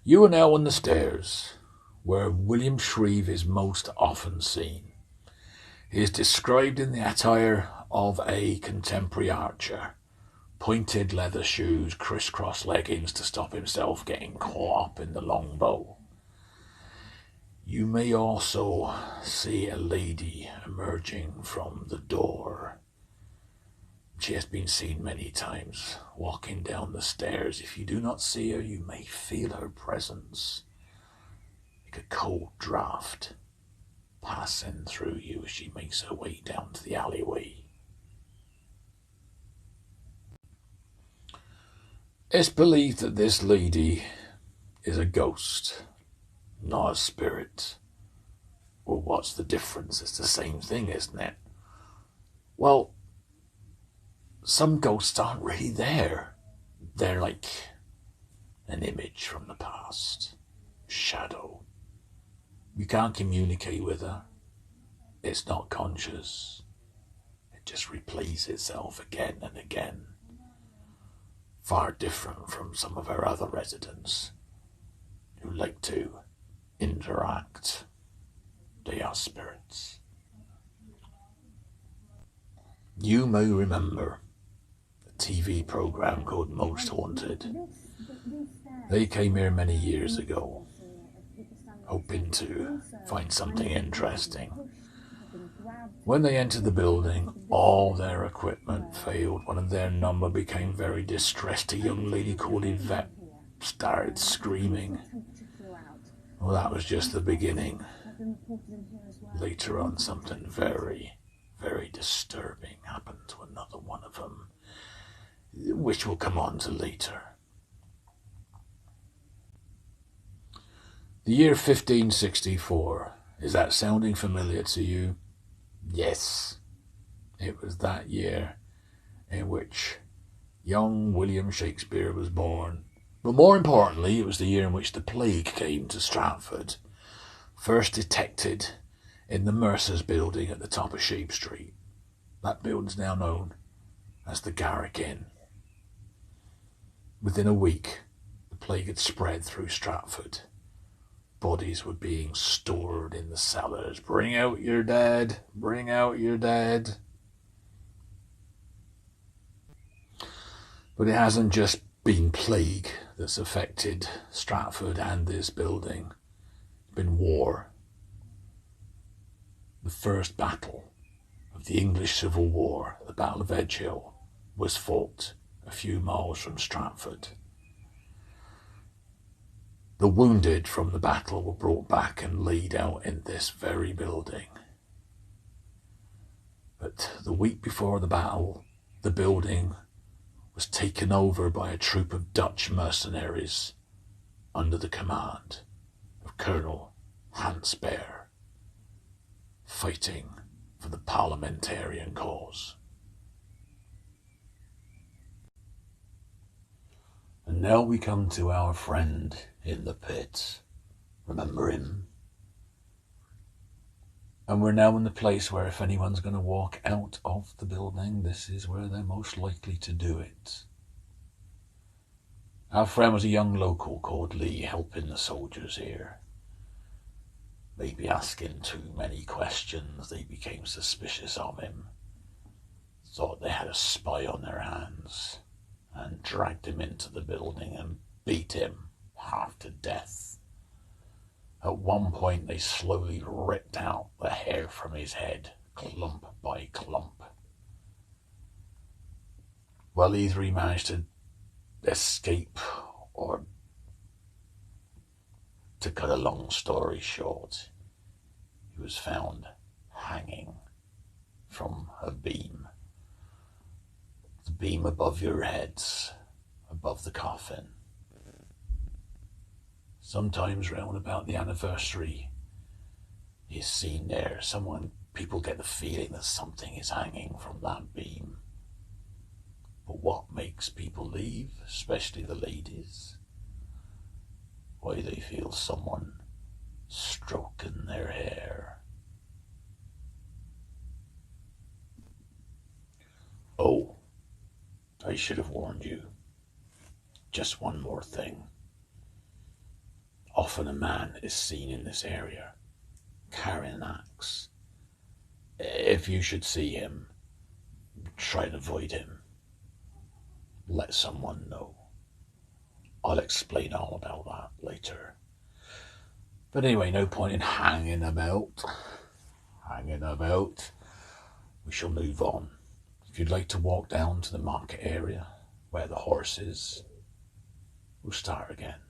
You are now on the stairs, where William Shreve is most often seen. He is described in the attire of a contemporary archer, pointed leather shoes, crisscross leggings to stop himself getting caught up in the longbow. You may also see a lady emerging from the door. She has been seen many times, walking down the stairs. If you do not see her, you may feel her presence, like a cold draught passing through you as she makes her way down to the alleyway. It's believed that this lady is a ghost, not a spirit. Well, what's the difference? It's the same thing, isn't it? Well, some ghosts aren't really there. They're like an image from the past, shadow. You can't communicate with her. It's not conscious. It just replays itself again and again. Far different from some of our other residents who like to interact. They are spirits. You may remember a TV program called Most Haunted. They came here many years ago, hoping to find something interesting. When they entered the building, all their equipment failed. One of their number became very distressed. A young lady called Yvette started screaming. Well, that was just the beginning. Later on, something very, very disturbing happened to another one of them, which we'll come on to later. The year 1564, is that sounding familiar to you? Yes, it was that year in which young William Shakespeare was born. But more importantly, it was the year in which the plague came to Stratford, first detected in the Mercer's building at the top of Sheep Street. That building's now known as the Garrick Inn. Within a week, the plague had spread through Stratford. Bodies were being stored in the cellars. Bring out your dead. Bring out your dead. But it hasn't just been plague that's affected Stratford and this building. It's been war. The first battle of the English Civil War, the Battle of Edgehill, was fought a few miles from Stratford. The wounded from the battle were brought back and laid out in this very building. But the week before the battle, the building was taken over by a troop of Dutch mercenaries under the command of Colonel Hans Bear, fighting for the parliamentarian cause. And now we come to our friend in the pit. Remember him? And we're now in the place where if anyone's going to walk out of the building, this is where they're most likely to do it. Our friend was a young local called Lee, helping the soldiers here. Maybe asking too many questions, they became suspicious of him. Thought they had a spy on their hands, and dragged him into the building and beat him half to death. At one point, they slowly ripped out the hair from his head, clump by clump. Well, either he managed to escape, or, to cut a long story short, he was found hanging from a beam. The beam above your heads, above the coffin. Sometimes round about the anniversary is seen there. People get the feeling that something is hanging from that beam. But what makes people leave, especially the ladies? Why, they feel someone stroking their hair. Oh, I should have warned you. Just one more thing. often a man is seen in this area carrying an axe. If you should see him, try and avoid him. Let someone know. I'll explain all about that later. But anyway, no point in hanging about. We shall move on. If you'd like to walk down to the market area where the horse is, we'll start again.